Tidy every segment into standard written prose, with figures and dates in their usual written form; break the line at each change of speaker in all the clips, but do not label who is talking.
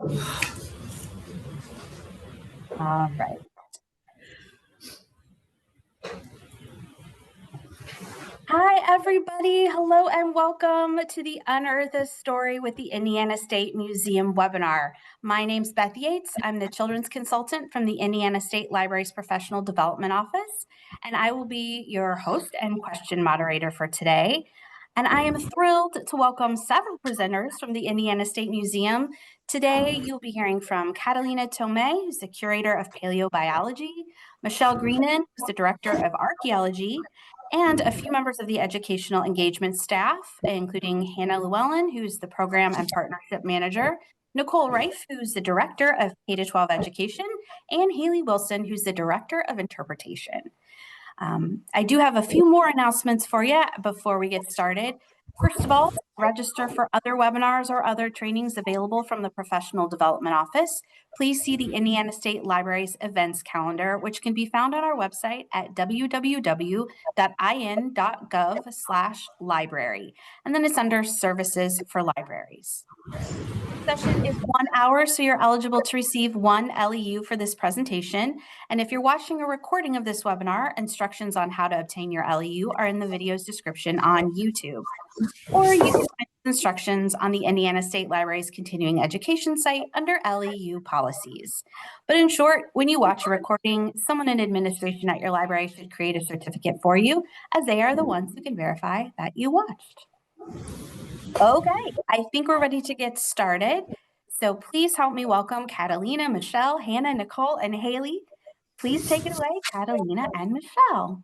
All right. Hi, everybody. Hello and welcome to the Unearth a Story with the Indiana State Museum webinar. My name's Beth Yates. I'm the children's consultant from the Indiana State Library's Professional Development Office, and I will be your host and question moderator for today. And I am thrilled to welcome several presenters from the Indiana State Museum. Today, you'll be hearing from Catalina Tomei, who's the curator of paleobiology, Michelle Greenan, who's the director of archaeology, and a few members of the educational engagement staff, including Hannah Llewellyn, who's the program and partnership manager, Nicole Reif, who's the director of K-12 education, and Haley Wilson, who's the director of interpretation. I do have a few more announcements for you before we get started. First of all, register for other webinars or other trainings available from the Professional Development Office. Please see the Indiana State Library's events calendar, which can be found on our website at www.in.gov/library. And then it's under Services for Libraries. Session is 1 hour, so you're eligible to receive 1 LEU for this presentation. And if you're watching a recording of this webinar, instructions on how to obtain your LEU are in the video's description on YouTube. Or you can find instructions on the Indiana State Library's continuing education site under LEU policies. But in short, when you watch a recording, someone in administration at your library should create a certificate for you, as they are the ones who can verify that you watched. Okay, I think we're ready to get started. So please help me welcome Catalina, Michelle, Hannah, Nicole, and Haley. Please take it away, Catalina and Michelle.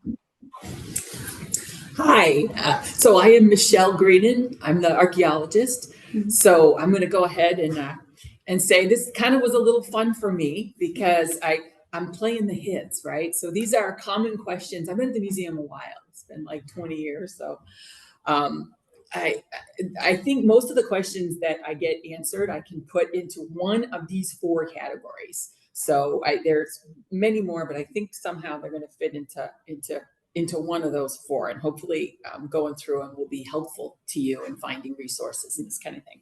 Hi, so I am Michelle Greenan. I'm the archaeologist. So I'm going to go ahead and say this kind of was a little fun for me because I'm playing the hits, right? So these are common questions. I've been at the museum a while. It's been like 20 years. So I think most of the questions that I get answered, I can put into one of these 4 categories. So there's many more, but I think somehow they're going to fit into one of those 4, and hopefully going through them will be helpful to you in finding resources and this kind of thing.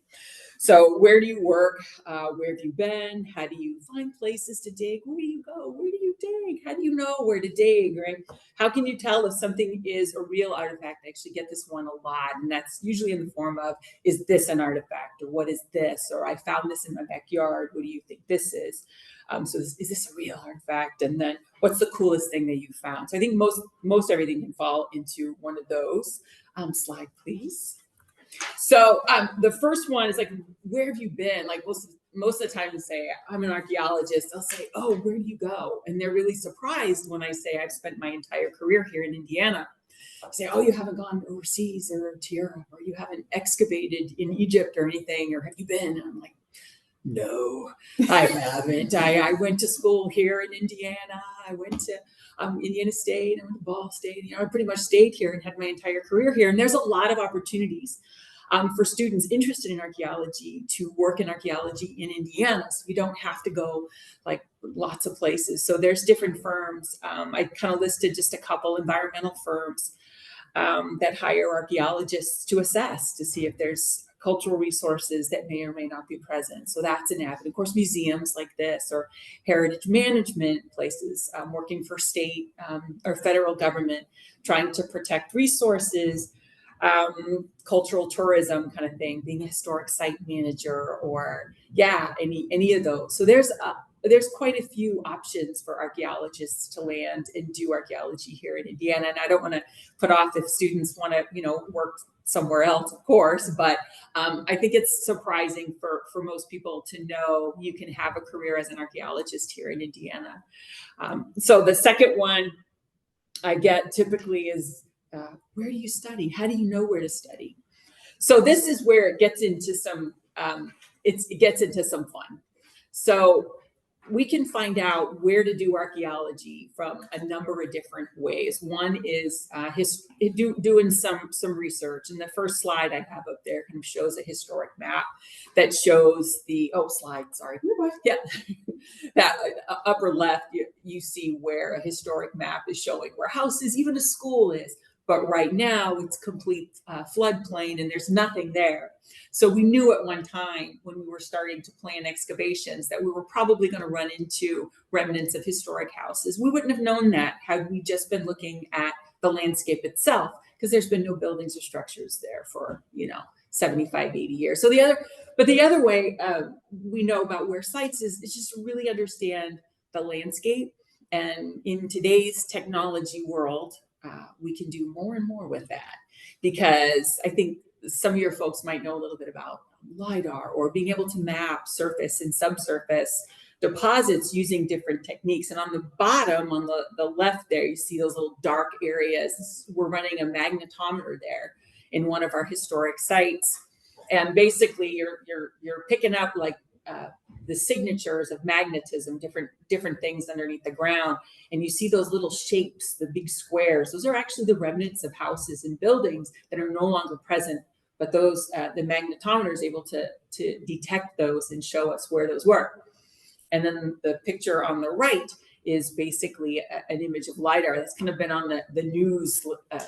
So where do you work? Where have you been? How do you find places to dig? Where do you go? Where do you dig? How do you know where to dig, right? How can you tell if something is a real artifact? I actually get this one a lot, and that's usually in the form of, is this an artifact? Or what is this? Or I found this in my backyard. What do you think this is? So is this a real artifact? And then what's the coolest thing that you found? So I think most everything can fall into one of those. Slide, please. So the first one is like, where have you been? Like most of the time, you say, I'm an archaeologist. I'll say, oh, where do you go? And they're really surprised when I say I've spent my entire career here in Indiana. I say, oh, you haven't gone overseas or to Europe, or you haven't excavated in Egypt or anything, or have you been? And I'm like, no, I haven't. I went to school here in Indiana. I went to Indiana State. I went to Ball State. I pretty much stayed here and had my entire career here. And there's a lot of opportunities for students interested in archaeology to work in archaeology in Indiana. So you don't have to go like lots of places. So there's different firms. I kind of listed just a couple environmental firms that hire archaeologists to assess, to see if there's cultural resources that may or may not be present. So that's an avenue. Of course, museums like this, or heritage management places, working for state or federal government, trying to protect resources, cultural tourism kind of thing, being a historic site manager, or any of those. So there's quite a few options for archaeologists to land and do archaeology here in Indiana. And I don't want to put off if students want to, work somewhere else, of course, but I think it's surprising for most people to know you can have a career as an archaeologist here in Indiana. So the second one I get typically is, where do you study? How do you know where to study? So this is where it gets into some, it gets into some fun. So we can find out where to do archaeology from a number of different ways. One is doing some research. And the first slide I have up there kind of shows a historic map that shows that upper left, you see where a historic map is showing where houses, even a school is, But right now it's complete floodplain and there's nothing there. So we knew at one time when we were starting to plan excavations that we were probably going to run into remnants of historic houses. We wouldn't have known that had we just been looking at the landscape itself, because there's been no buildings or structures there for, 75, 80 years. So the other way we know about where sites is just to really understand the landscape. And in today's technology world, we can do more and more with that, because I think some of your folks might know a little bit about LIDAR or being able to map surface and subsurface deposits using different techniques. And on the bottom, on the left there, you see those little dark areas. We're running a magnetometer there in one of our historic sites. And basically you're picking up like the signatures of magnetism, different things underneath the ground. And you see those little shapes, the big squares. Those are actually the remnants of houses and buildings that are no longer present. But those, the magnetometer is able to detect those and show us where those were. And then the picture on the right is basically an image of LIDAR that's kind of been on the news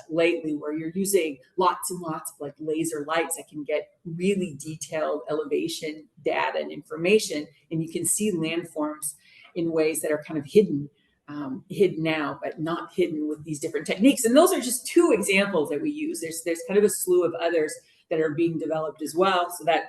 lately, where you're using lots and lots of like laser lights that can get really detailed elevation data and information. And you can see landforms in ways that are kind of hidden now, but not hidden with these different techniques. And those are just two examples that we use. There's kind of a slew of others that are being developed as well, so that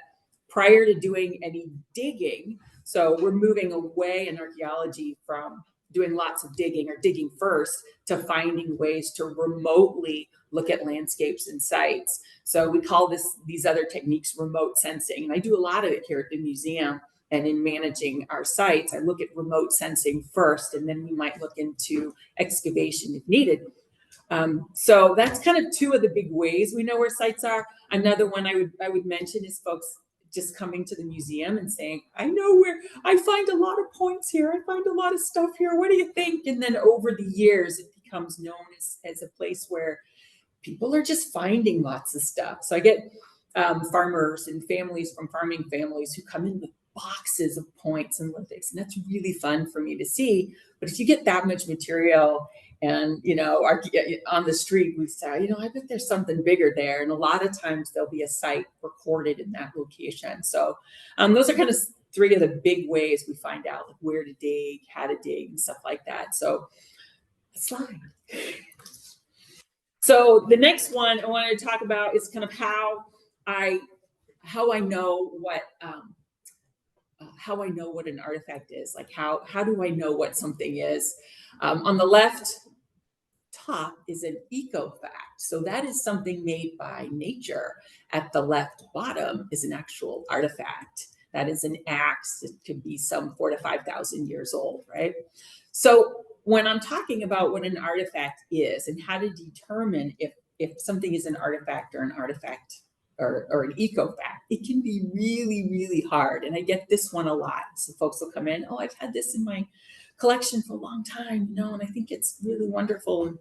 prior to doing any digging, so we're moving away in archaeology from doing lots of digging or digging first to finding ways to remotely look at landscapes and sites. So we call these other techniques remote sensing. And I do a lot of it here at the museum, and in managing our sites, I look at remote sensing first, and then we might look into excavation if needed. So that's kind of two of the big ways we know where sites are. Another one I would mention is folks just coming to the museum and saying, I know where, I find a lot of points here, I find a lot of stuff here, what do you think? And then over the years, it becomes known as a place where people are just finding lots of stuff. So I get farmers and families from farming families who come in with boxes of points and lithics, and that's really fun for me to see. But if you get that much material, and on the street we say, I bet there's something bigger there, and a lot of times there'll be a site recorded in that location. So those are kind of three of the big ways we find out like where to dig, how to dig, and stuff like that. So slide. So the next one I wanted to talk about is kind of how I know what an artifact is. Like how do I know what something is? On the left top is an ecofact. So that is something made by nature. At the left bottom is an actual artifact. That is an axe. It could be some 4,000 to 5,000 years old, right? So when I'm talking about what an artifact is and how to determine if something is an artifact or an an ecofact, it can be really, really hard. And I get this one a lot. So folks will come in, oh, I've had this in my collection for a long time, and I think it's really wonderful.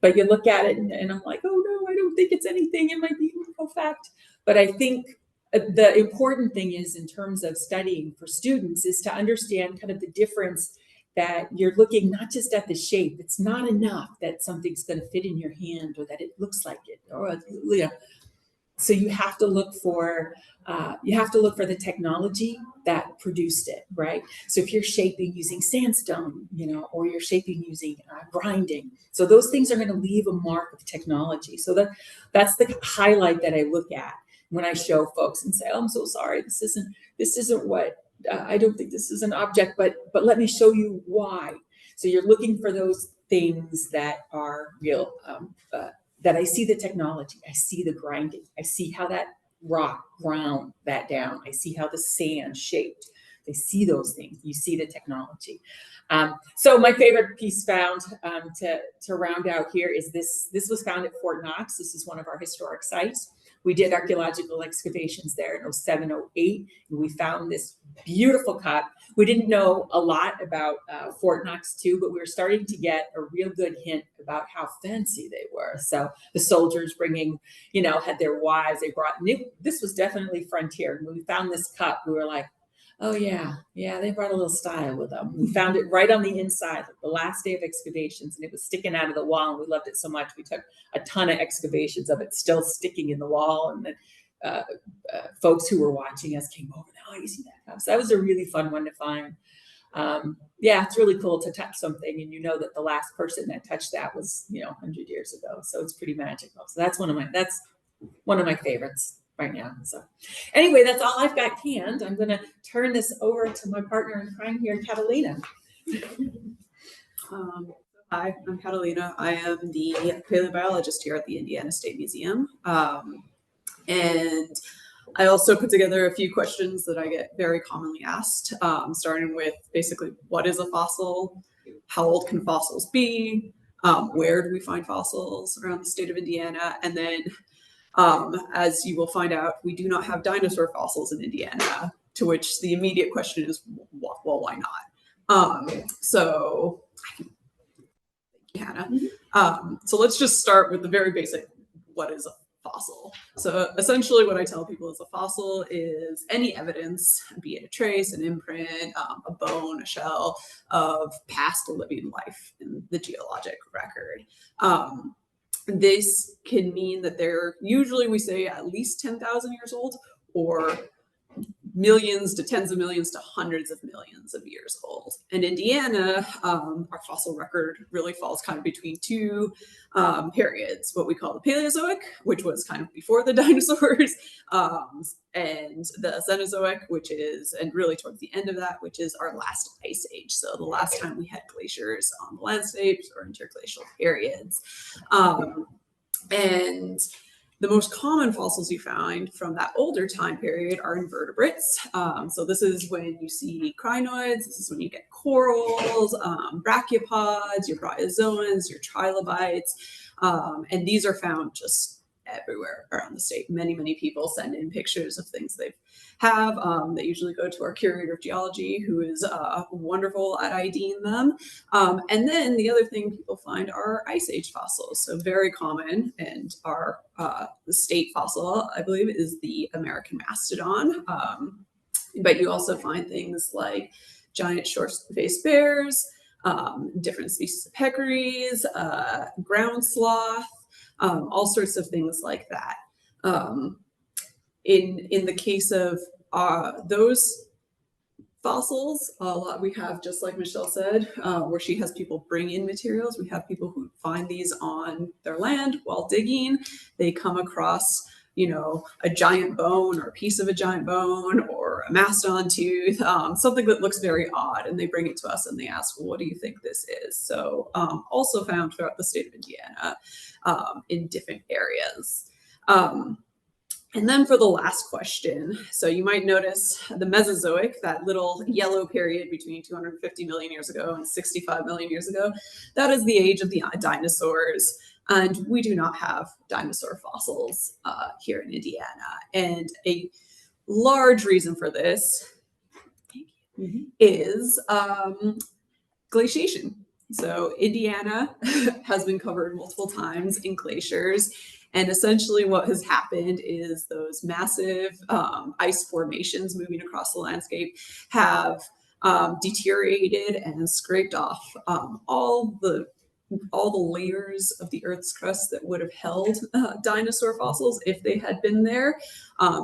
But you look at it and I'm like, oh no, I don't think it's anything. It might be an ecofact. But I think the important thing is, in terms of studying for students, is to understand kind of the difference, that you're looking not just at the shape. It's not enough that something's going to fit in your hand or that it looks like it, or so you have to look for the technology that produced it, right? So if you're shaping using sandstone, or you're shaping using grinding, so those things are going to leave a mark of technology. So that's the highlight that I look at when I show folks and say, oh, I'm so sorry, this isn't what I don't think this is an object, but let me show you why. So you're looking for those things that are real. That I see the technology, I see the grinding, I see how that rock ground that down, I see how the sand shaped. I see those things. You see the technology. So my favorite piece found to round out here is this. This was found at Fort Knox. This is one of our historic sites. We did archaeological excavations there in 07, 08, and we found this beautiful cup. We didn't know a lot about Fort Knox too, but we were starting to get a real good hint about how fancy they were. So the soldiers bringing, had their wives, they brought, this was definitely frontier. When we found this cup, we were like, Oh yeah, yeah, they brought a little style with them. We found it right on the inside, like the last day of excavations, and it was sticking out of the wall, and we loved it so much. We took a ton of excavations of it still sticking in the wall, and then uh, folks who were watching us came over. Oh, you see that house? That was a really fun one to find. Yeah, it's really cool to touch something, and you know that the last person that touched that was 100 years ago. So it's pretty magical. So that's one of my favorites right now. So anyway, that's all I've got canned. I'm going to turn this over to my partner in crime here, Catalina.
Hi, I'm Catalina. I am the paleobiologist here at the Indiana State Museum. And I also put together a few questions that I get very commonly asked, starting with basically what is a fossil? How old can fossils be? Where do we find fossils around the state of Indiana? And then, as you will find out, we do not have dinosaur fossils in Indiana, to which the immediate question is, well, why not? So Hannah. So let's just start with the very basic, what is a fossil? So essentially what I tell people is a fossil is any evidence, be it a trace, an imprint, a bone, a shell, of past living life in the geologic record. This can mean that they're usually, we say, at least 10,000 years old, or millions to tens of millions to hundreds of millions of years old. In Indiana, our fossil record really falls kind of between two periods, what we call the Paleozoic, which was kind of before the dinosaurs, and the Cenozoic, which is, and really towards the end of that, which is our last ice age. So the last time we had glaciers on the landscapes or interglacial periods. And the most common fossils you find from that older time period are invertebrates. So this is when you see crinoids, this is when you get corals, brachiopods, your bryozoans, your trilobites, and these are found just everywhere around the state. Many, many people send in pictures of things they have. They usually go to our curator of geology, who is wonderful at IDing them. And then the other thing people find are ice age fossils. So very common, and our the state fossil, I believe, is the American mastodon. But you also find things like giant short-faced bears, different species of peccaries, ground sloth, all sorts of things like that. In the case of those fossils, a lot we have, just like Michelle said, where she has people bring in materials. We have people who find these on their land while digging. They come across, a giant bone or a piece of a giant bone or a mastodon tooth, something that looks very odd, and they bring it to us and they ask, well, what do you think this is? So also found throughout the state of Indiana in different areas. And then for the last question, so you might notice the Mesozoic, that little yellow period between 250 million years ago and 65 million years ago, that is the age of the dinosaurs. And we do not have dinosaur fossils here in Indiana. And a large reason for this is glaciation. So Indiana has been covered multiple times in glaciers. And essentially what has happened is those massive ice formations moving across the landscape have deteriorated and scraped off all the layers of the Earth's crust that would have held dinosaur fossils if they had been there.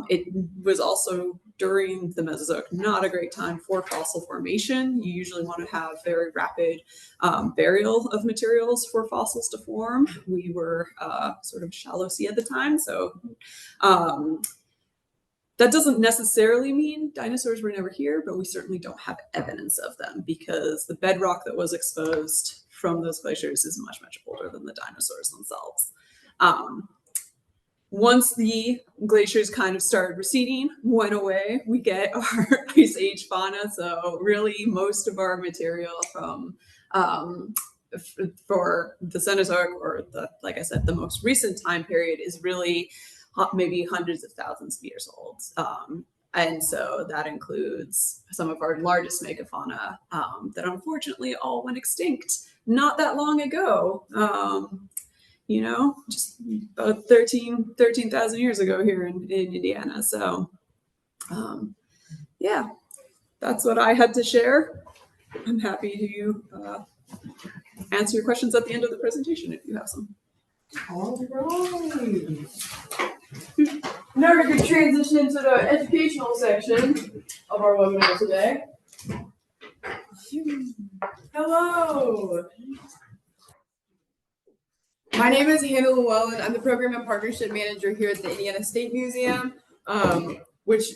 It was also, during the Mesozoic, not a great time for fossil formation. You usually want to have very rapid burial of materials for fossils to form. We were sort of shallow sea at the time, so that doesn't necessarily mean dinosaurs were never here, but we certainly don't have evidence of them because the bedrock that was exposed from those glaciers is much, much older than the dinosaurs themselves. Once the glaciers kind of started receding, went away, we get our ice age fauna. So really most of our material from for the Cenozoic, or like I said, the most recent time period, is really maybe hundreds of thousands of years old. And so that includes some of our largest megafauna that unfortunately all went extinct not that long ago. Just about 13,000 years ago here in Indiana. So, yeah. that's what I had to share. I'm happy to answer your questions at the end of the presentation if you have some.
All right. Now we're going to transition into the educational section of our webinar today. Hello. My name is Hannah Llewellyn. I'm the Program and Partnership Manager here at the Indiana State Museum, which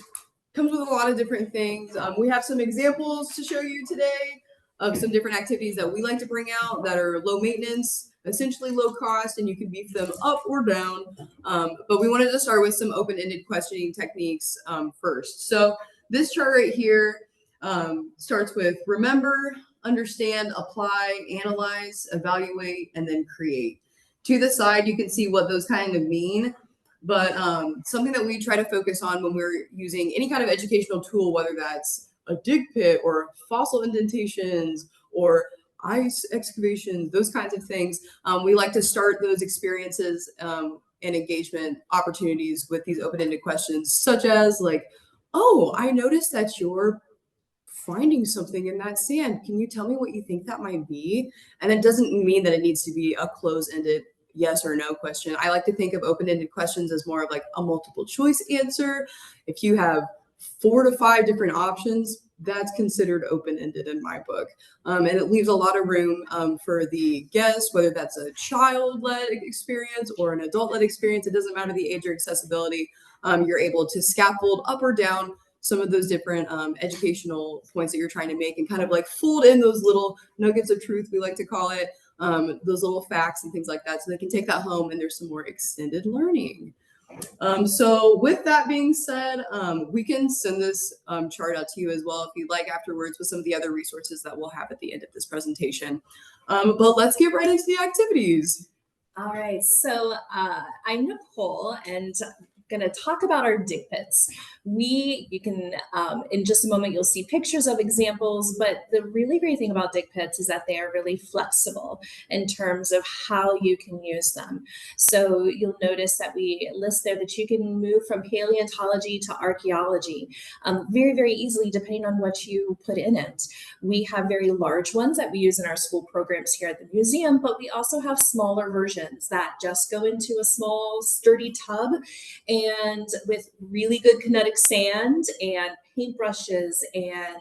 comes with a lot of different things. We have some examples to show you today of some different activities that we like to bring out that are low maintenance, essentially low cost, and you can beef them up or down. But we wanted to start with some open-ended questioning techniques first. So this chart right here starts with remember, understand, apply, analyze, evaluate, and then create. To the side, you can see what those kind of mean. But something that we try to focus on when we're using any kind of educational tool, whether that's a dig pit or fossil indentations or ice excavations, those kinds of things, we like to start those experiences and engagement opportunities with these open-ended questions, such as like, oh, I noticed that you're finding something in that sand. Can you tell me what you think that might be? And it doesn't mean that it needs to be a closed-ended yes or no question. I like to think of open-ended questions as more of like a multiple choice answer. If you have 4 to 5 different options, that's considered open-ended in my book. And it leaves a lot of room for the guest, whether that's a child-led experience or an adult-led experience. It doesn't matter the age or accessibility. You're able to scaffold up or down some of those different educational points that you're trying to make and kind of like fold in those little nuggets of truth, we like to call it, those little facts and things like that, so they can take that home and there's some more extended learning. So with that being said, we can send this chart out to you as well if you'd like afterwards with some of the other resources that we'll have at the end of this presentation. But let's get right into the activities.
All right, so I'm Nicole and going to talk about our dig pits. You can, in just a moment, you'll see pictures of examples, but the really great thing about dig pits is that they are really flexible in terms of how you can use them. So you'll notice that we list there that you can move from paleontology to archeology very, very easily, depending on what you put in it. We have very large ones that we use in our school programs here at the museum, but we also have smaller versions that just go into a small, sturdy tub, and with really good kinetic sand and paintbrushes and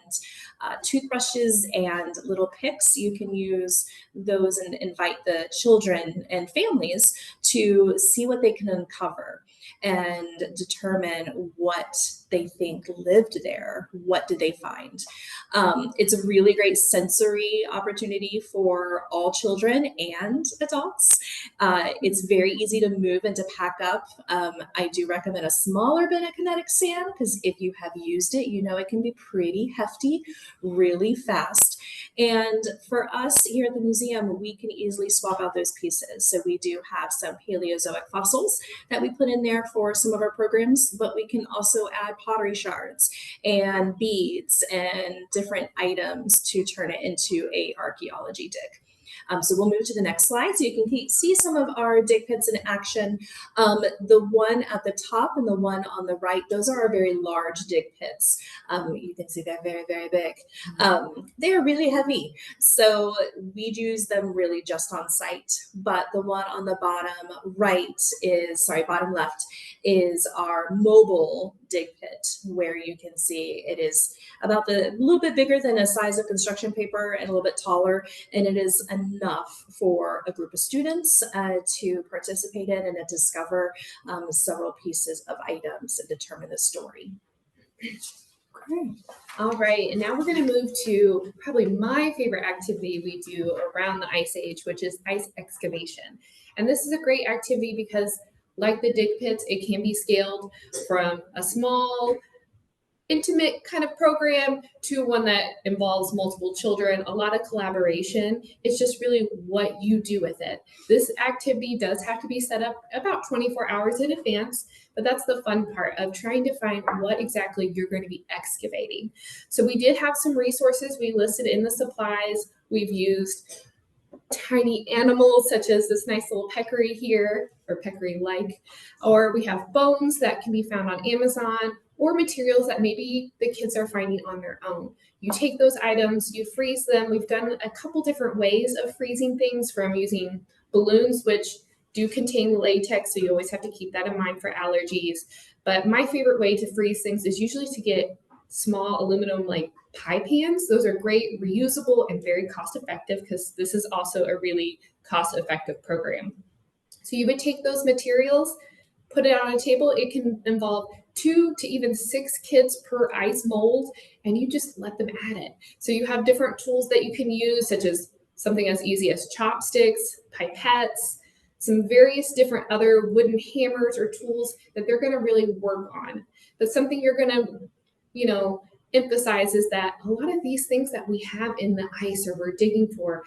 toothbrushes and little picks, you can use those and invite the children and families to see what they can uncover and determine what they think lived there. What did they find? It's a really great sensory opportunity for all children and adults. It's very easy to move and to pack up. I do recommend a smaller bin of kinetic sand because if you have used it, you know it can be pretty hefty, really fast. And for us here at the museum, we can easily swap out those pieces. So we do have some Paleozoic fossils that we put in there for some of our programs, but we can also add pottery shards and beads and different items to turn it into a archaeology dig. So we'll move to the next slide so you can see some of our dig pits in action. The one at the top and the one on the right, those are our very large dig pits. You can see they're very, very big. They're really heavy, so we use them really just on site. But the one on the bottom bottom left is our mobile dig pit, where you can see it is about a little bit bigger than a size of construction paper and a little bit taller, and it is enough for a group of students to participate in and to discover several pieces of items and determine the story.
Okay. All right, and now we're going to move to probably my favorite activity we do around the Ice Age, which is ice excavation. And this is a great activity because, like the dig pits, it can be scaled from a small, intimate kind of program to one that involves multiple children, a lot of collaboration. It's just really what you do with it. This activity does have to be set up about 24 hours in advance, but that's the fun part of trying to find what exactly you're going to be excavating. So we did have some resources we listed in the supplies. We've used tiny animals such as this nice little peccary here, or peccary-like, or we have bones that can be found on Amazon. or materials that maybe the kids are finding on their own. You take those items, you freeze them. We've done a couple different ways of freezing things, from using balloons, which do contain latex, so you always have to keep that in mind for allergies. But my favorite way to freeze things is usually to get small aluminum like pie pans. Those are great, reusable, and very cost effective, because this is also a really cost effective program. So you would take those materials, put it on a table. It can involve 2 to even 6 kids per ice mold, and you just let them at it. So you have different tools that you can use, such as something as easy as chopsticks, pipettes, some various different other wooden hammers or tools that they're going to really work on. But something you're going to, emphasize is that a lot of these things that we have in the ice or we're digging for,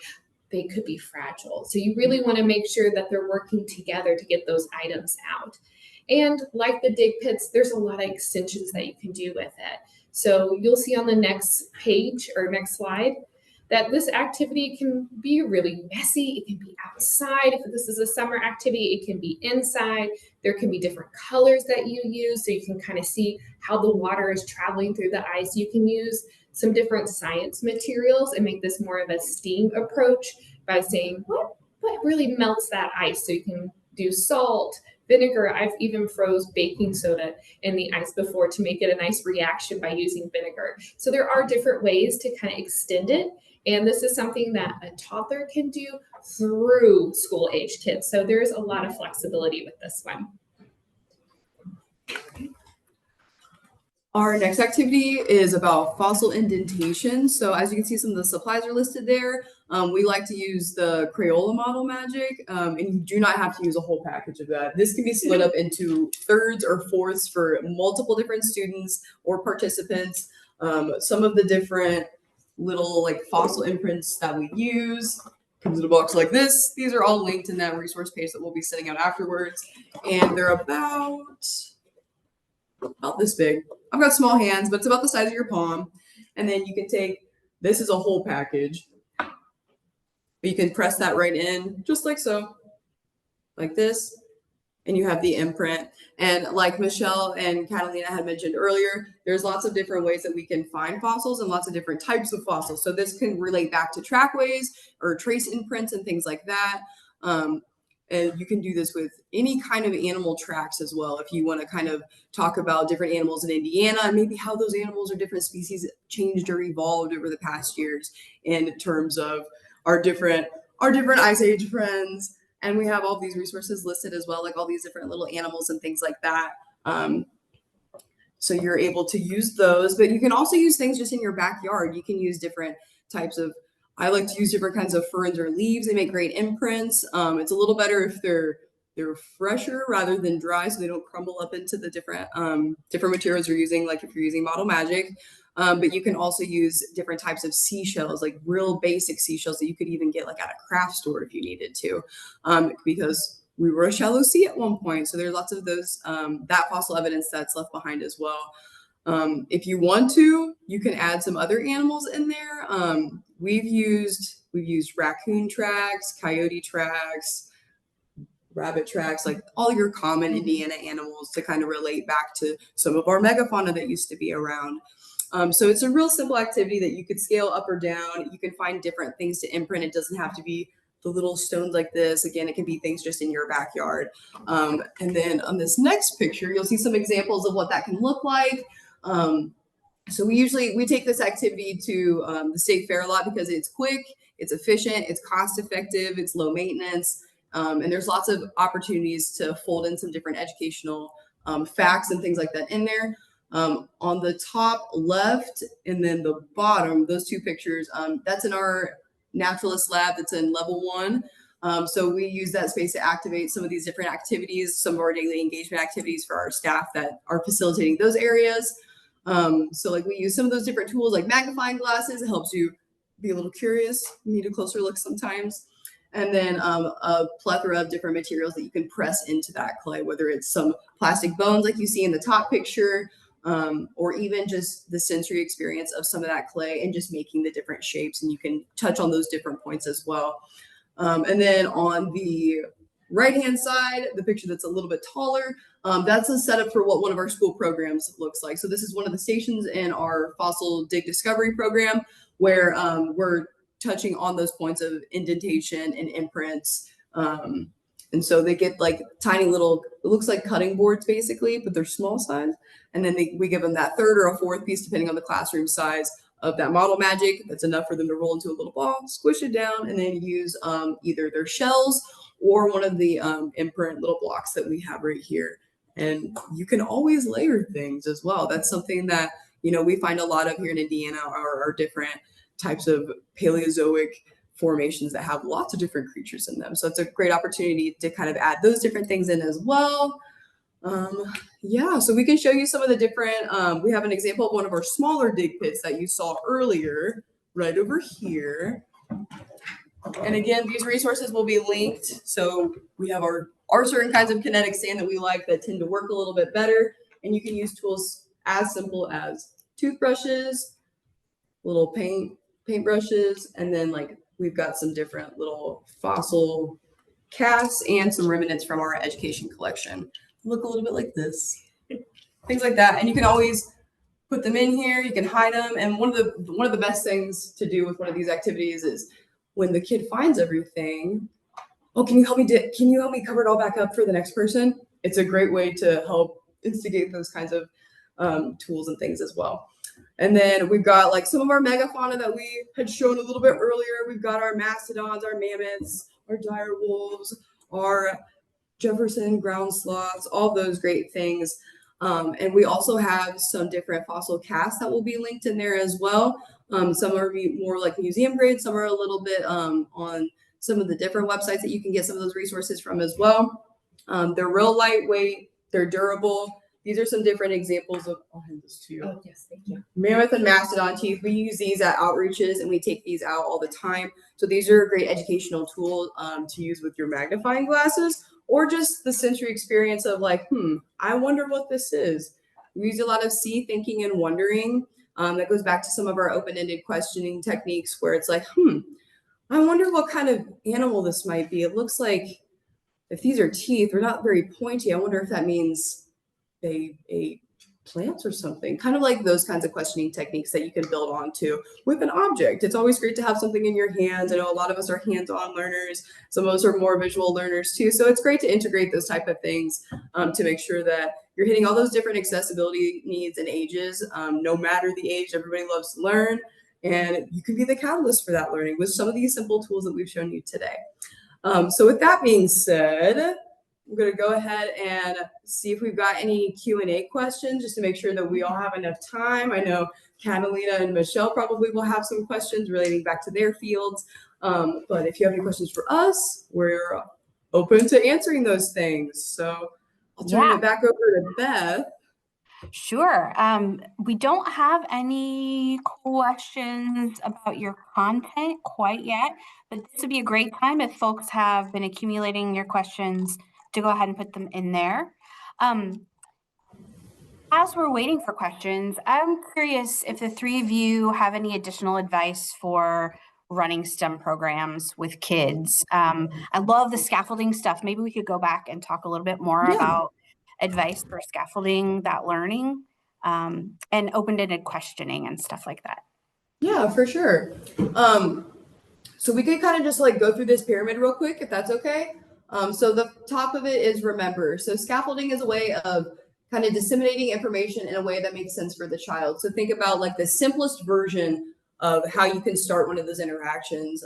they could be fragile. So you really want to make sure that they're working together to get those items out. And like the dig pits, there's a lot of extensions that you can do with it. So you'll see on the next page or next slide that this activity can be really messy. It can be outside. If this is a summer activity, it can be inside. There can be different colors that you use, so you can kind of see how the water is traveling through the ice. You can use some different science materials and make this more of a STEAM approach by saying, what really melts that ice? So you can do salt, vinegar. I've even froze baking soda in the ice before to make it a nice reaction by using vinegar. So there are different ways to kind of extend it. And this is something that a toddler can do through school age kids. So there's a lot of flexibility with this one.
Our next activity is about fossil indentation. So as you can see, some of the supplies are listed there. We like to use the Crayola model magic, and you do not have to use a whole package of that. This can be split up into thirds or fourths for multiple different students or participants. Some of the different little like fossil imprints that we use comes in a box like this. These are all linked in that resource page that we'll be sending out afterwards, and they're about this big. I've got small hands, but it's about the size of your palm. And then you can take, this is a whole package, but you can press that right in just like so, like this, and you have the imprint. And like Michelle and Catalina had mentioned earlier, there's lots of different ways that we can find fossils and lots of different types of fossils. So this can relate back to trackways or trace imprints and things like that. And you can do this with any kind of animal tracks as well. If you want to kind of talk about different animals in Indiana and maybe how those animals or different species changed or evolved over the past years in terms of our different ice age friends. And we have all these resources listed as well, like all these different little animals and things like that. So you're able to use those, but you can also use things just in your backyard. You can use different types of, I like to use different kinds of ferns or leaves. They make great imprints. It's a little better if they're fresher rather than dry, so they don't crumble up into the different materials you're using, like if you're using Model Magic. But you can also use different types of seashells, like real basic seashells that you could even get like at a craft store if you needed to, because we were a shallow sea at one point. So there's lots of those, that fossil evidence that's left behind as well. If you want to, you can add some other animals in there. We've used raccoon tracks, coyote tracks, rabbit tracks, like all your common Indiana animals to kind of relate back to some of our megafauna that used to be around. So it's a real simple activity that you could scale up or down. You can find different things to imprint. It doesn't have to be the little stones like this. Again, it can be things just in your backyard. And then on this next picture, you'll see some examples of what that can look like. So we take this activity to the state fair a lot because it's quick, it's efficient, it's cost effective, it's low maintenance. And there's lots of opportunities to fold in some different educational facts and things like that in there. On the top left and then the bottom, those two pictures, that's in our naturalist lab that's in level 1. So we use that space to activate some of these different activities, some of our daily engagement activities for our staff that are facilitating those areas. So like we use some of those different tools like magnifying glasses. It helps you be a little curious, need a closer look sometimes. And then a plethora of different materials that you can press into that clay, whether it's some plastic bones like you see in the top picture, or even just the sensory experience of some of that clay and just making the different shapes. And you can touch on those different points as well. And then on the right-hand side, the picture that's a little bit taller, that's a setup for what one of our school programs looks like. So this is one of the stations in our fossil dig discovery program where we're touching on those points of indentation and imprints. And so they get like tiny little, it looks like cutting boards basically, but they're small size. And then we give them that third or a fourth piece, depending on the classroom size of that model magic. That's enough for them to roll into a little ball, squish it down, and then use either their shells or one of the imprint little blocks that we have right here. And you can always layer things as well. That's something that, we find a lot of here in Indiana are different types of Paleozoic formations that have lots of different creatures in them. So it's a great opportunity to kind of add those different things in as well. Yeah, so we can show you some of the different, we have an example of one of our smaller dig pits that you saw earlier, right over here. And again, these resources will be linked. So we have our certain kinds of kinetic sand that we like that tend to work a little bit better. And you can use tools as simple as toothbrushes, little paintbrushes, and then like we've got some different little fossil casts and some remnants from our education collection. Look a little bit like this, things like that. And you can always put them in here. You can hide them. And one of the best things to do with one of these activities is when the kid finds everything. Oh, can you help me cover it all back up for the next person? It's a great way to help instigate those kinds of tools and things as well. And then we've got like some of our megafauna that we had shown a little bit earlier. We've got our mastodons, our mammoths, our dire wolves, our Jefferson ground sloths, all those great things. And we also have some different fossil casts that will be linked in there as well. Some are more like museum grade, some are a little bit on some of the different websites that you can get some of those resources from as well. They're real lightweight, they're durable. These are some different examples of, I'll hand this to you.
Oh, yes, thank you.
Mammoth and mastodon teeth. We use these at outreaches and we take these out all the time. So these are a great educational tool to use with your magnifying glasses or just the sensory experience of like, I wonder what this is. We use a lot of see, thinking, and wondering. That goes back to some of our open-ended questioning techniques where it's like, I wonder what kind of animal this might be. It looks like if these are teeth, they're not very pointy. I wonder if that means they ate plants or something. Kind of like those kinds of questioning techniques that you can build onto with an object. It's always great to have something in your hands. I know a lot of us are hands-on learners. Some of us are more visual learners too. So it's great to integrate those type of things to make sure that you're hitting all those different accessibility needs and ages. No matter the age, everybody loves to learn. And you can be the catalyst for that learning with some of these simple tools that we've shown you today. So with that being said, I'm going to go ahead and see if we've got any Q&A questions just to make sure that we all have enough time. I know Catalina and Michelle probably will have some questions relating back to their fields. But if you have any questions for us, we're open to answering those things. So I'll turn it back over to Beth.
Sure. We don't have any questions about your content quite yet, but this would be a great time if folks have been accumulating your questions to go ahead and put them in there. As we're waiting for questions, I'm curious if the three of you have any additional advice for running STEM programs with kids. I love the scaffolding stuff. Maybe we could go back and talk a little bit more about advice for scaffolding that learning and open-ended questioning and stuff like that.
Yeah, for sure. So we could kind of just like go through this pyramid real quick, if that's okay. So the top of it is remember. So scaffolding is a way of kind of disseminating information in a way that makes sense for the child. So think about like the simplest version of how you can start one of those interactions.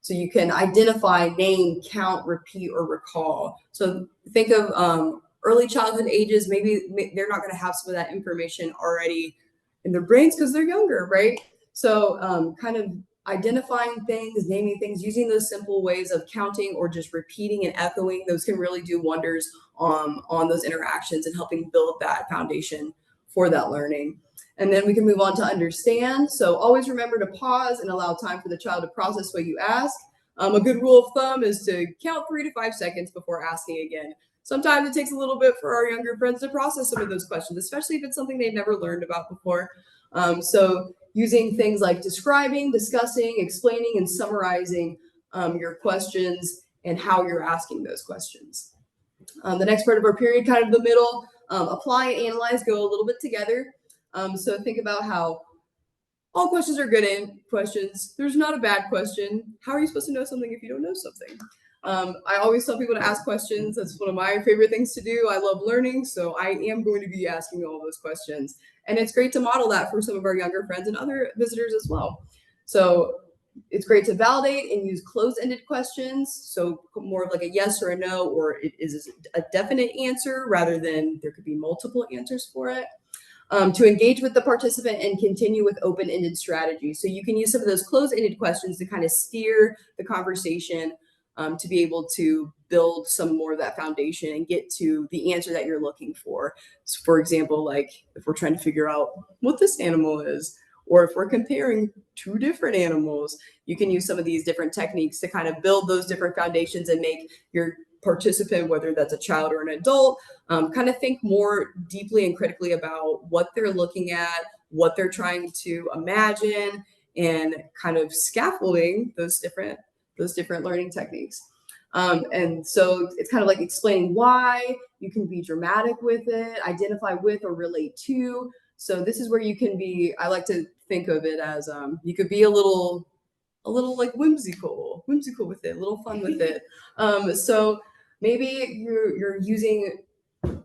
So you can identify, name, count, repeat, or recall. So think of early childhood ages. Maybe they're not going to have some of that information already in their brains because they're younger, right? So kind of identifying things, naming things, using those simple ways of counting or just repeating and echoing, those can really do wonders on those interactions and helping build that foundation for that learning. And then we can move on to understand. So always remember to pause and allow time for the child to process what you ask. A good rule of thumb is to count 3 to 5 seconds before asking again. Sometimes it takes a little bit for our younger friends to process some of those questions, especially if it's something they've never learned about before. So using things like describing, discussing, explaining, and summarizing your questions and how you're asking those questions. The next part of our period, kind of the middle, apply and analyze go a little bit together. So think about how all questions are good questions. There's not a bad question. How are you supposed to know something if you don't know something? I always tell people to ask questions. That's one of my favorite things to do. I love learning, so I am going to be asking all those questions. And it's great to model that for some of our younger friends and other visitors as well. So it's great to validate and use closed-ended questions. So more of like a yes or a no, or it is a definite answer rather than there could be multiple answers for it. To engage with the participant and continue with open-ended strategies. So you can use some of those closed-ended questions to kind of steer the conversation to be able to build some more of that foundation and get to the answer that you're looking for. So for example, like if we're trying to figure out what this animal is, or if we're comparing two different animals, you can use some of these different techniques to kind of build those different foundations and make your participant, whether that's a child or an adult, kind of think more deeply and critically about what they're looking at, what they're trying to imagine, and kind of scaffolding those different learning techniques. And so it's kind of like explaining why. You can be dramatic with it, identify with or relate to. So this is where you can be, I like to think of it as you could be a little like whimsical with it, a little fun with it. So maybe you're using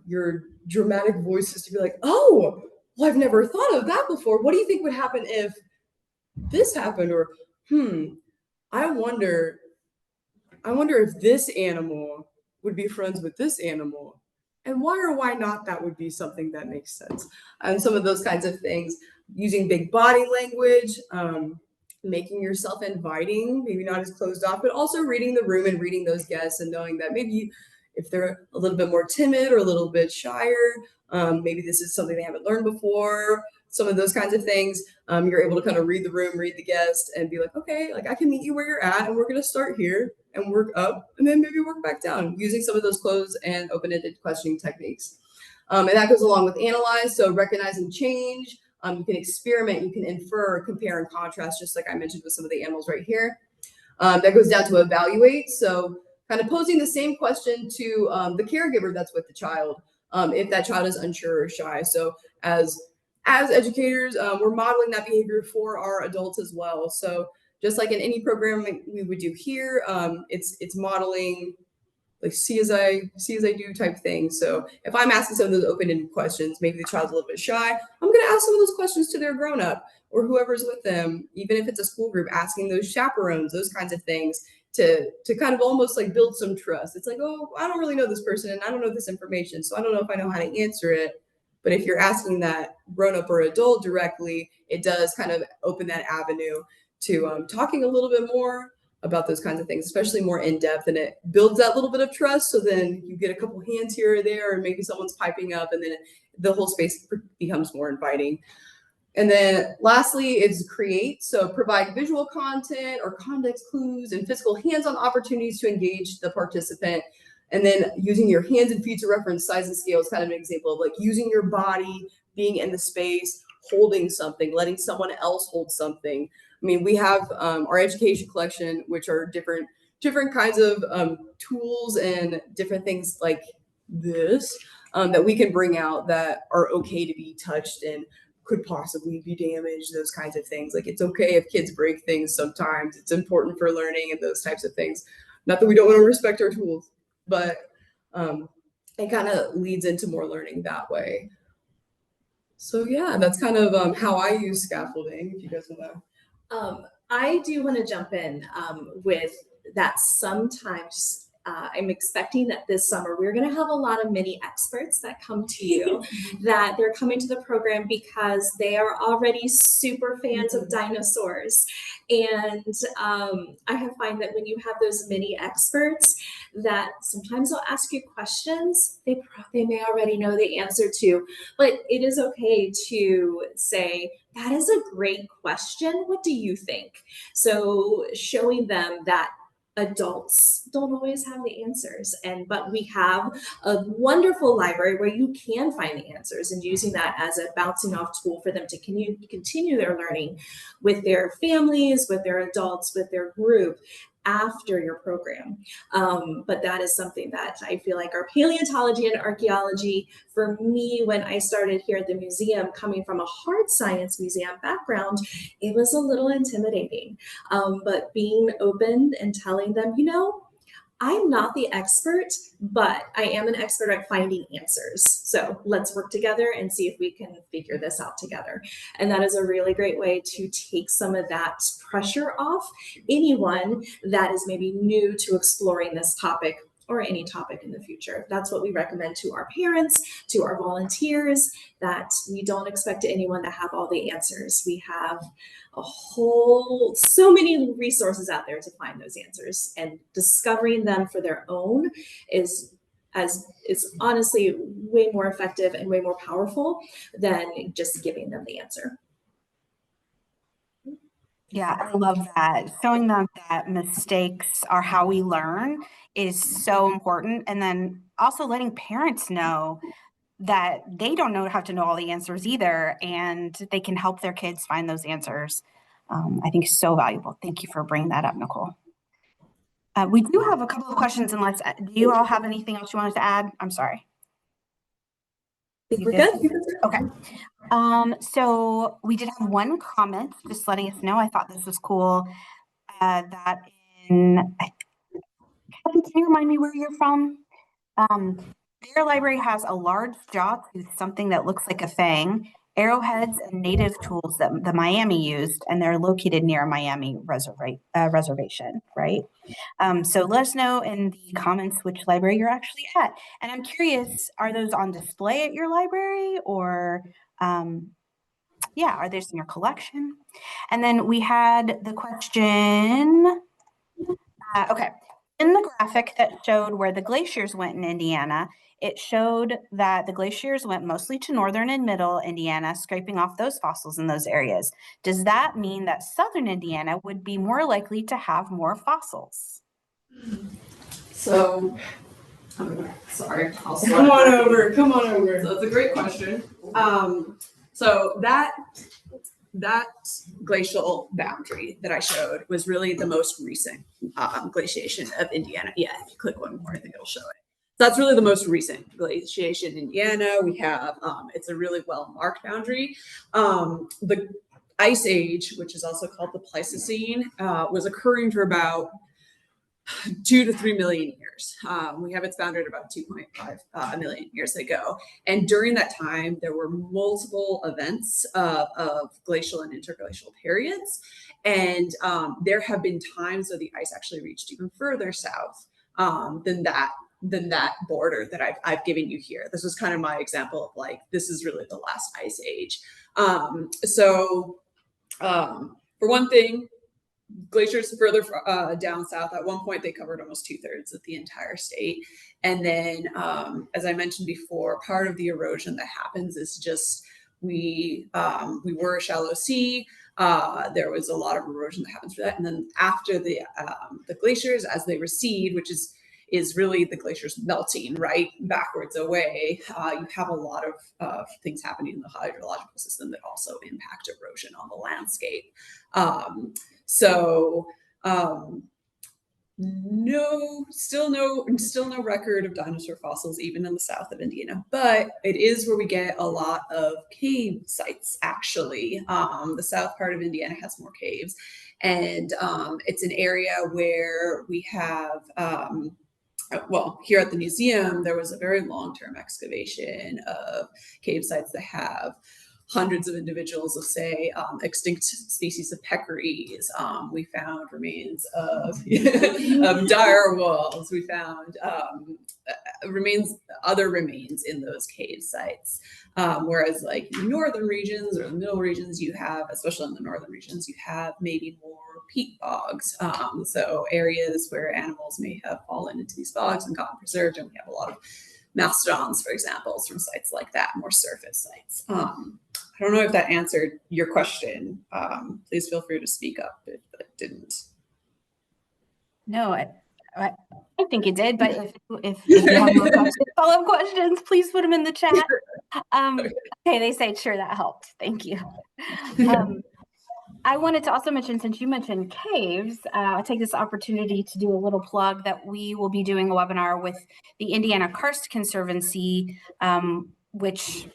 your dramatic voices to be like, oh, well, I've never thought of that before. What do you think would happen if this happened? Or, I wonder if this animal would be friends with this animal. And why or why not that would be something that makes sense. And some of those kinds of things, using big body language, making yourself inviting, maybe not as closed off, but also reading the room and reading those guests and knowing that maybe if they're a little bit more timid or a little bit shyer, maybe this is something they haven't learned before, some of those kinds of things. You're able to kind of read the room, read the guest, and be like, okay, like I can meet you where you're at, and we're going to start here and work up, and then maybe work back down using some of those closed and open-ended questioning techniques. And that goes along with analyze, so recognizing change. You can experiment, you can infer, compare, and contrast, just like I mentioned with some of the animals right here. That goes down to evaluate, so kind of posing the same question to the caregiver that's with the child, if that child is unsure or shy. So as educators, we're modeling that behavior for our adults as well. So just like in any program we would do here, it's modeling like see as I do type thing. So if I'm asking some of those open-ended questions, maybe the child's a little bit shy, I'm going to ask some of those questions to their grown-up or whoever's with them, even if it's a school group, asking those chaperones, those kinds of things to kind of almost like build some trust. It's like, oh, I don't really know this person and I don't know this information, so I don't know if I know how to answer it. But if you're asking that grown-up or adult directly, it does kind of open that avenue to talking a little bit more about those kinds of things, especially more in depth, and it builds that little bit of trust. So then you get a couple hands here or there, and maybe someone's piping up, and then the whole space becomes more inviting. And then lastly is create. So provide visual content or context clues and physical hands-on opportunities to engage the participant. And then using your hands and feet to reference size and scale is kind of an example of like using your body, being in the space, holding something, letting someone else hold something. I mean, we have our education collection, which are different kinds of tools and different things like this that we can bring out that are okay to be touched and could possibly be damaged, those kinds of things. Like it's okay if kids break things sometimes. It's important for learning and those types of things. Not that we don't want to respect our tools, but it kind of leads into more learning that way. So yeah, that's kind of how I use scaffolding, if you guys want to.
I do want to jump in with that. Sometimes I'm expecting that this summer we're going to have a lot of mini experts that come to you, that they're coming to the program because they are already super fans of dinosaurs. And I have find that when you have those mini experts, that sometimes they'll ask you questions they may already know the answer to, but it is okay to say, that is a great question. What do you think? So showing them that adults don't always have the answers, but we have a wonderful library where you can find the answers, and using that as a bouncing off tool for them to continue their learning with their families, with their adults, with their group, after your program. But that is something that I feel like our paleontology and archaeology, for me, when I started here at the museum, coming from a hard science museum background, it was a little intimidating. But being open and telling them, you know, I'm not the expert, but I am an expert at finding answers. So let's work together and see if we can figure this out together. And that is a really great way to take some of that pressure off anyone that is maybe new to exploring this topic or any topic in the future. That's what we recommend to our parents, to our volunteers, that we don't expect anyone to have all the answers. We have so many resources out there to find those answers, and discovering them for their own is honestly way more effective and way more powerful than just giving them the answer.
Yeah, I love that. Showing them that mistakes are how we learn is so important. And then also letting parents know that they don't have to know all the answers either, and they can help their kids find those answers. I think is so valuable. Thank you for bringing that up, Nicole. We do have a couple of questions, unless, do you all have anything else you wanted to add? I'm sorry.
We're good.
Okay. So we did have one comment just letting us know. I thought this was cool. That can you remind me where you're from? Their library has a large jaw tooth, something that looks like a fang, arrowheads, and native tools that the Miami used, and they're located near a Miami reservation, right? So let us know in the comments which library you're actually at. And I'm curious, are those on display at your library, or yeah, are those in your collection? And then we had the question, okay. In the graphic that showed where the glaciers went in Indiana, it showed that the glaciers went mostly to northern and middle Indiana, scraping off those fossils in those areas. Does that mean that southern Indiana would be more likely to have more fossils?
So, sorry, I'll start.
Come on over.
So it's a great question. So that glacial boundary that I showed was really the most recent glaciation of Indiana. Yeah, if you click one more, I think it'll show it. So that's really the most recent glaciation in Indiana. We have, it's a really well-marked boundary. The Ice Age, which is also called the Pleistocene, was occurring for about 2 to 3 million years. We have its boundary at about 2.5 million years ago. And during that time, there were multiple events of glacial and interglacial periods. And there have been times where the ice actually reached even further south than that border that I've given you here. This was kind of my example of like, this is really the last ice age. For one thing, glaciers further down south, at one point they covered almost 2/3 of the entire state. And then, as I mentioned before, part of the erosion that happens is just we were a shallow sea. There was a lot of erosion that happens for that. And then after the glaciers, as they recede, which is really the glaciers melting right backwards away, you have a lot of things happening in the hydrological system that also impact erosion on the landscape. Still no record of dinosaur fossils even in the south of Indiana, but it is where we get a lot of cave sites actually. The south part of Indiana has more caves, and it's an area where we have well, here at the museum, there was a very long-term excavation of cave sites that have hundreds of individuals of, say, extinct species of peccaries. We found remains of dire wolves. We found other remains in those cave sites. Whereas like in the northern regions or the middle regions, you have, especially in the northern regions, you have maybe more peat bogs. So areas where animals may have fallen into these bogs and gotten preserved, and we have a lot of mastodons, for example, from sites like that, more surface sites. I don't know if that answered your question. Please feel free to speak up if it didn't.
No, I think it did, but if you have more questions, follow-up questions, please put them in the chat. Okay, they say, sure, that helped. Thank you. I wanted to also mention, since you mentioned caves, I'll take this opportunity to do a little plug that we will be doing a webinar with the Indiana Karst Conservancy, which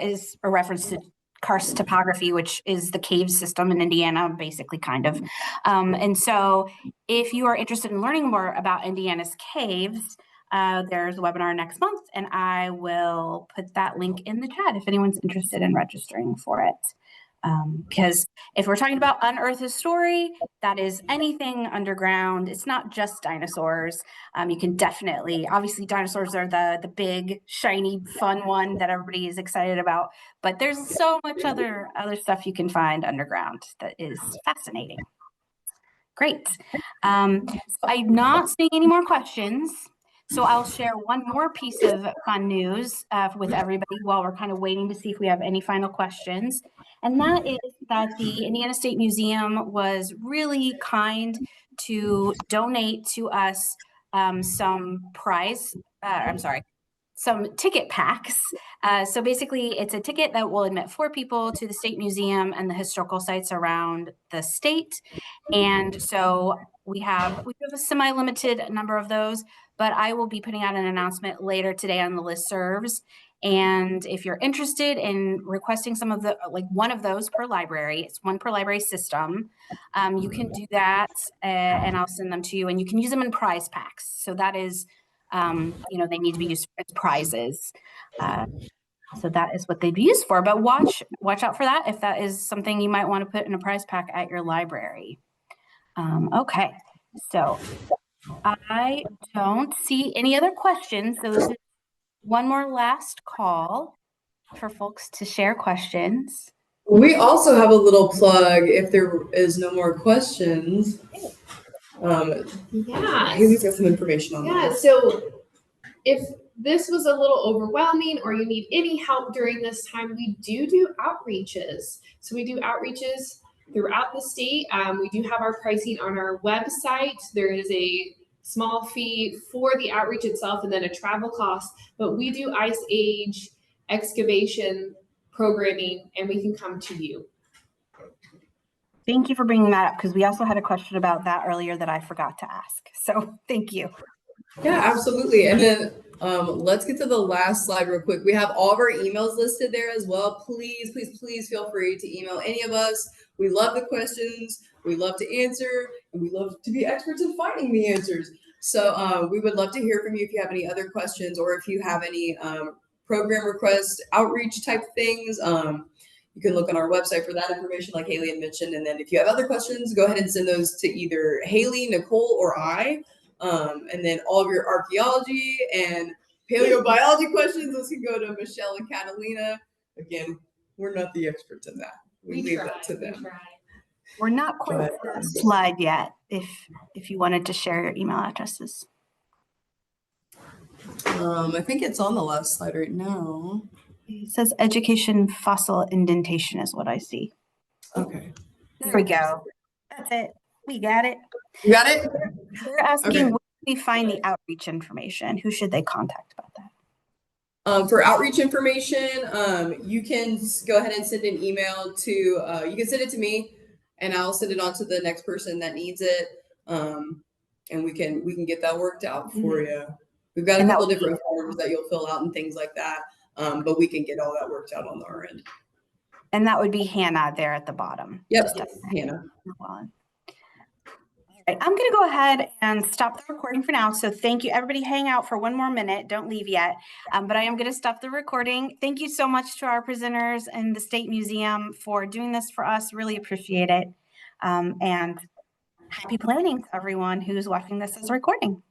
is a reference to karst topography, which is the cave system in Indiana, basically, kind of. And so if you are interested in learning more about Indiana's caves, there's a webinar next month, and I will put that link in the chat if anyone's interested in registering for it. Because if we're talking about Unearth a Story, that is anything underground. It's not just dinosaurs. You can definitely, obviously dinosaurs are the big, shiny, fun one that everybody is excited about, but there's so much other stuff you can find underground that is fascinating. Great. So I'm not seeing any more questions. So I'll share one more piece of fun news with everybody while we're kind of waiting to see if we have any final questions. And that is that the Indiana State Museum was really kind to donate to us some ticket packs. So basically, it's a ticket that will admit 4 people to the State Museum and the historical sites around the state. And so we have a semi-limited number of those, but I will be putting out an announcement later today on the listservs. And if you're interested in requesting some of the, like one of those per library, it's one per library system, you can do that and I'll send them to you, and you can use them in prize packs. So that is, they need to be used as prizes. So that is what they'd be used for, but watch out for that if that is something you might want to put in a prize pack at your library. Okay, so I don't see any other questions. So this is one more last call for folks to share questions.
We also have a little plug if there is no more questions. Haley's got some information on that.
Yeah, so if this was a little overwhelming or you need any help during this time, we do outreaches. So we do outreaches throughout the state. We do have our pricing on our website. There is a small fee for the outreach itself and then a travel cost, but we do Ice Age excavation programming and we can come to you.
Thank you for bringing that up, because we also had a question about that earlier that I forgot to ask. So thank you.
Yeah, absolutely. And then let's get to the last slide real quick. We have all of our emails listed there as well. Please feel free to email any of us. We love the questions. We love to answer, and we love to be experts in finding the answers. So we would love to hear from you if you have any other questions or if you have any program requests, outreach type things. You can look on our website for that information, like Haley had mentioned. And then if you have other questions, go ahead and send those to either Haley, Nicole, or I. And then all of your archaeology and paleobiology questions, those can go to Michelle and Catalina. Again, we're not the experts in that. We leave that to them.
We're not quite to that slide yet, if you wanted to share your email addresses.
I think it's on the last slide right now.
It says education fossil indentation is what I see.
Okay.
There we go. That's it. We got it.
You got it?
They're asking,
Okay.
where do we find the outreach information? Who should they contact about that?
For outreach information, you can go ahead and send an email to, you can send it to me and I'll send it on to the next person that needs it. And we can get that worked out for you. We've got a couple different forms that you'll fill out and things like that. But we can get all that worked out on our end.
And that would be Hannah there at the bottom.
Yep, Hannah.
All right, I'm going to go ahead and stop the recording for now. So thank you. Everybody hang out for one more minute. Don't leave yet. But I am going to stop the recording. Thank you so much to our presenters and the State Museum for doing this for us. Really appreciate it. And happy planning to everyone who's watching this as a recording.